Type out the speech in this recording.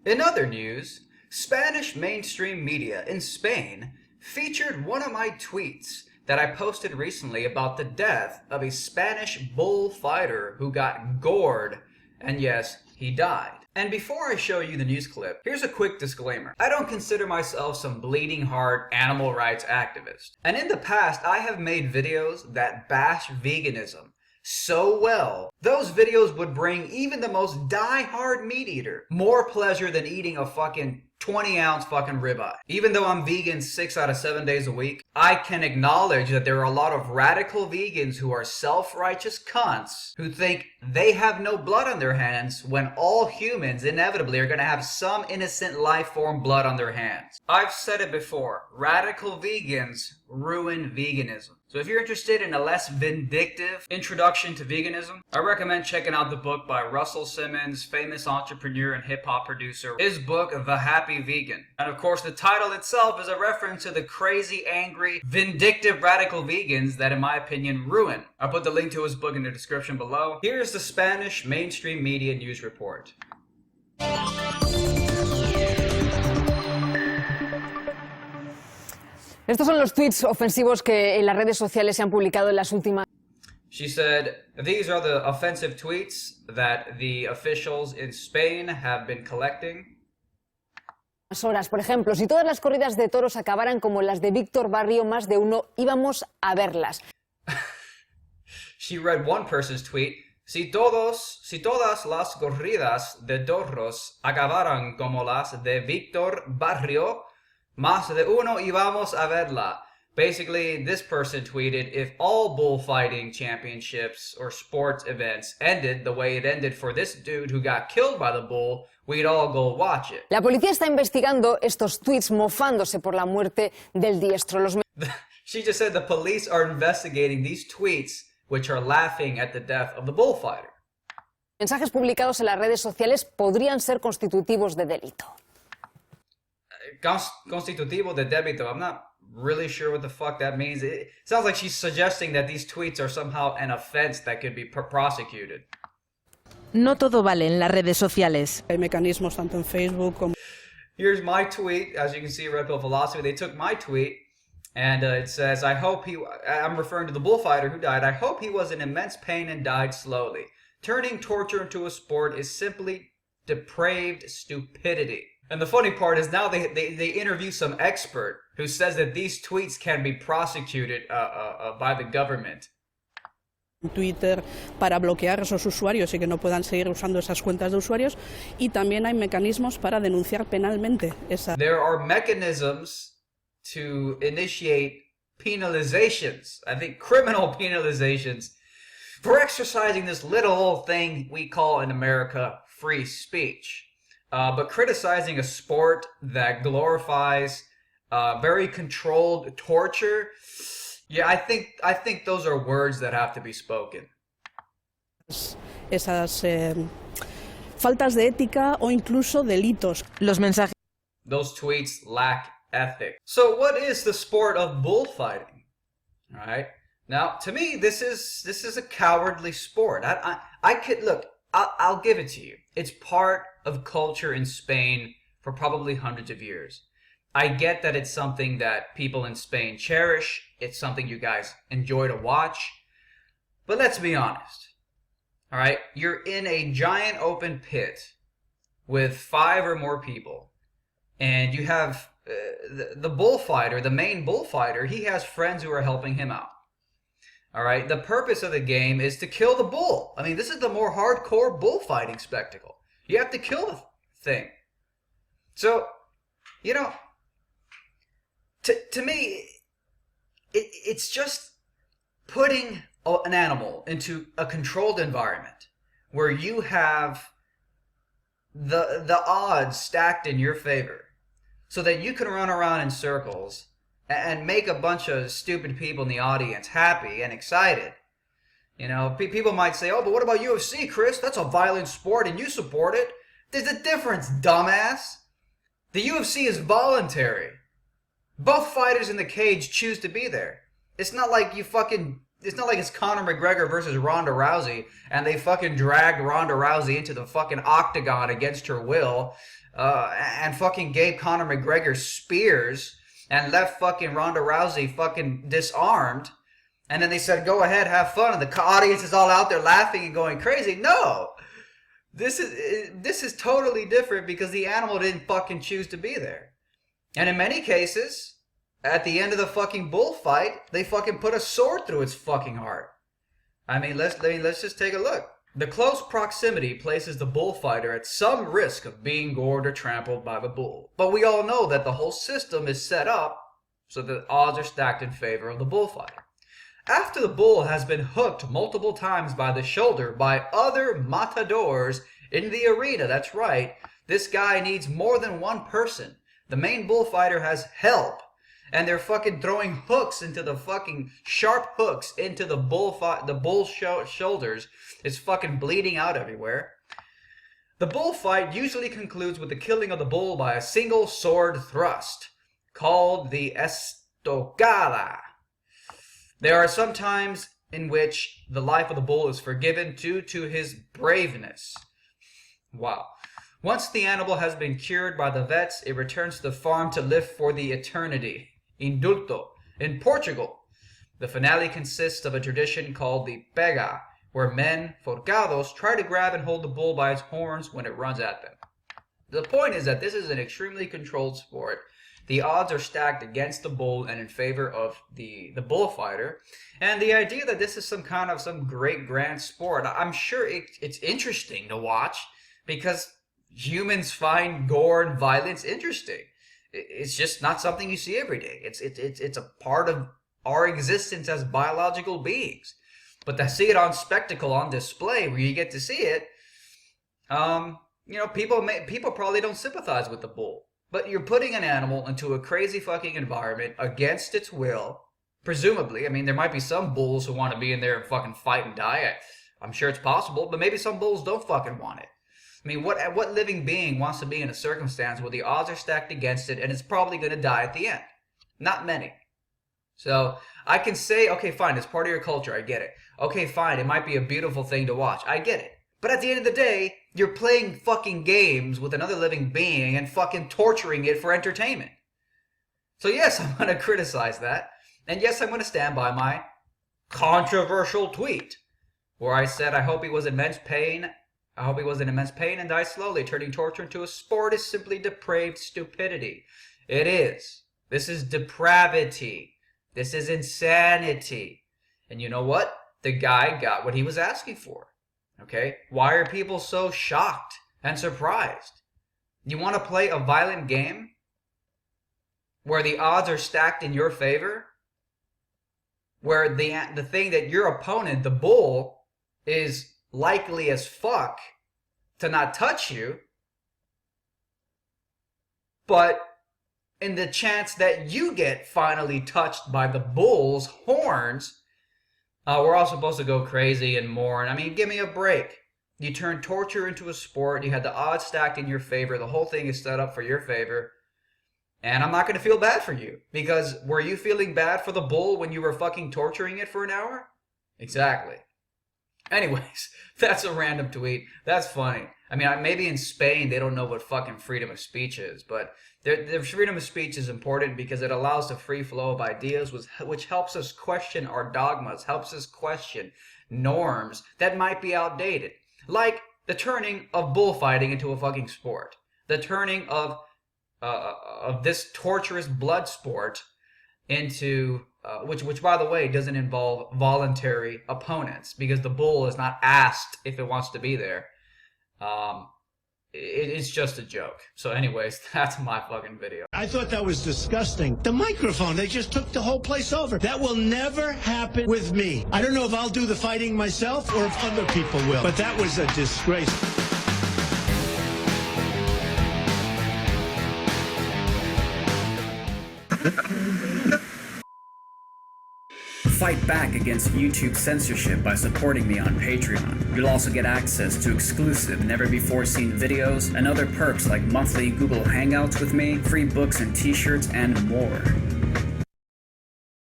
In other news, Spanish mainstream media in Spain featured one of my tweets that I posted recently about the death of a Spanish bullfighter who got gored, and yes, he died. And before I show you the news clip, here's a quick disclaimer. I don't consider myself some bleeding heart animal rights activist. And in the past, I have made videos that bash veganism so well, those videos would bring even the most die-hard meat eater more pleasure than eating a fucking 20-ounce fucking ribeye. Even though I'm vegan 6 out of 7 days a week, I can acknowledge that there are a lot of radical vegans who are self-righteous cunts who think they have no blood on their hands when all humans inevitably are going to have some innocent life form blood on their hands. I've said it before, radical vegans ruin veganism. So if you're interested in a less vindictive introduction to veganism, I recommend checking out the book by Russell Simmons, famous entrepreneur and hip-hop producer. His book, The Happy Vegan. And of course, the title itself is a reference to the crazy, angry, vindictive radical vegans that, in my opinion, ruin. I'll put the link to his book in the description below. Here's the Spanish mainstream media news report. Estos son los tweets ofensivos que en las redes sociales se han publicado en las últimas. She said, these are the offensive tweets that the officials in Spain have been collecting. Horas. Por ejemplo, si todas las corridas de toros acabaran como las de Víctor Barrio, más de uno íbamos a verlas. She read one person's tweet. Si todas las corridas de toros acabaran como las de Víctor Barrio, más de uno íbamos a verla. Basically, this person tweeted, if all bullfighting championships or sports events ended the way it ended for this dude who got killed by the bull, we'd all go watch it. La policía está investigando estos tweets mofándose por la muerte del diestro. She just said the police are investigating these tweets which are laughing at the death of the bullfighter. Mensajes publicados en las redes sociales podrían ser constitutivos de delito. Constitutivo de delito. I'm not really sure what the fuck that means. It sounds like she's suggesting that these tweets are somehow an offense that could be prosecuted. No todo vale en las redes sociales. Hay mecanismos tanto en Facebook como... Here's my tweet. As you can see, Red Pill Philosophy, they took my tweet and it says, I'm referring to the bullfighter who died, I hope he was in immense pain and died slowly. Turning torture into a sport is simply depraved stupidity. And the funny part is now they interview some expert who says that these tweets can be prosecuted by the government. Twitter para bloquear esos usuarios y que no puedan seguir usando esas cuentas de usuarios, y también hay mecanismos para denunciar penalmente esa. There are mechanisms to initiate penalizations, I think criminal penalizations, for exercising this little old thing we call in America free speech. But criticizing a sport that glorifies very controlled torture, yeah, I think those are words that have to be spoken. Esas faltas de ética o incluso delitos. Los mensajes. Those tweets lack ethic. So what is the sport of bullfighting? All right. Now, to me, this is a cowardly sport. I could look. I'll give it to you. It's part of culture in Spain for probably hundreds of years. I get that it's something that people in Spain cherish. It's something you guys enjoy to watch. But let's be honest. All right? You're in a giant open pit with 5 or more people. And you have the bullfighter, the main bullfighter, he has friends who are helping him out. All right, the purpose of the game is to kill the bull. I mean, this is the more hardcore bullfighting spectacle. You have to kill the thing. So, you know, to me, it's just putting an animal into a controlled environment where you have the odds stacked in your favor so that you can run around in circles and make a bunch of stupid people in the audience happy and excited. You know, people might say, oh, but what about UFC, Chris? That's a violent sport and you support it. There's a difference, dumbass. The UFC is voluntary. Both fighters in the cage choose to be there. It's not like you fucking it's not like it's Conor McGregor versus Ronda Rousey, and they fucking dragged Ronda Rousey into the fucking octagon against her will, and fucking gave Conor McGregor spears and left fucking Ronda Rousey fucking disarmed. And then they said, go ahead, have fun. And the audience is all out there laughing and going crazy. No! This is totally different because the animal didn't fucking choose to be there. And in many cases, at the end of the fucking bullfight, they fucking put a sword through its fucking heart. I mean, let's just take a look. The close proximity places the bullfighter at some risk of being gored or trampled by the bull. But we all know that the whole system is set up so that odds are stacked in favor of the bullfighter. After the bull has been hooked multiple times by the shoulder by other matadors in the arena, that's right, this guy needs more than one person. The main bullfighter has help, and they're fucking throwing hooks into the fucking sharp hooks into the bull's shoulders. It's fucking bleeding out everywhere. The bullfight usually concludes with the killing of the bull by a single sword thrust, called the estocada. There are some times in which the life of the bull is forgiven due to his braveness. Wow. Once the animal has been cured by the vets, it returns to the farm to live for the eternity. Indulto. In Portugal, the finale consists of a tradition called the pega, where men, forcados, try to grab and hold the bull by its horns when it runs at them. The point is that this is an extremely controlled sport. The odds are stacked against the bull and in favor of the bullfighter. And the idea that this is some great grand sport, I'm sure it's interesting to watch because humans find gore and violence interesting. It's just not something you see every day. It's a part of our existence as biological beings. But to see it on spectacle, on display, where you get to see it, people probably don't sympathize with the bull. But you're putting an animal into a crazy fucking environment against its will. Presumably, I mean, there might be some bulls who want to be in there and fucking fight and die. I'm sure it's possible, but maybe some bulls don't fucking want it. I mean, what living being wants to be in a circumstance where the odds are stacked against it and it's probably going to die at the end? Not many. So I can say, okay, fine, it's part of your culture, I get it. Okay, fine, it might be a beautiful thing to watch, I get it. But at the end of the day, you're playing fucking games with another living being and fucking torturing it for entertainment. So yes, I'm going to criticize that. And yes, I'm going to stand by my controversial tweet where I said I hope he was in immense pain. I hope he was in immense pain and died slowly. Turning torture into a sport is simply depraved stupidity. It is. This is depravity. This is insanity. And you know what? The guy got what he was asking for. Okay? Why are people so shocked and surprised? You want to play a violent game where the odds are stacked in your favor? Where the thing that your opponent, the bull, is likely as fuck to not touch you, but in the chance that you get finally touched by the bull's horns, we're all supposed to go crazy and mourn. I mean, give me a break. You turn torture into a sport. You had the odds stacked in your favor. The whole thing is set up for your favor. And I'm not going to feel bad for you. Because were you feeling bad for the bull when you were fucking torturing it for an hour? Exactly. Anyways, that's a random tweet. That's funny. I mean, maybe in Spain they don't know what fucking freedom of speech is, but their freedom of speech is important because it allows the free flow of ideas, which helps us question our dogmas, helps us question norms that might be outdated. Like the turning of bullfighting into a fucking sport. The turning of this torturous blood sport into... which, by the way, doesn't involve voluntary opponents because the bull is not asked if it wants to be there. It's just a joke. So anyways, that's my fucking video. I thought that was disgusting. The microphone, they just took the whole place over. That will never happen with me. I don't know if I'll do the fighting myself or if other people will, but that was a disgrace. Fight back against YouTube censorship by supporting me on Patreon. You'll also get access to exclusive, never-before-seen videos and other perks like monthly Google Hangouts with me, free books and t-shirts, and more.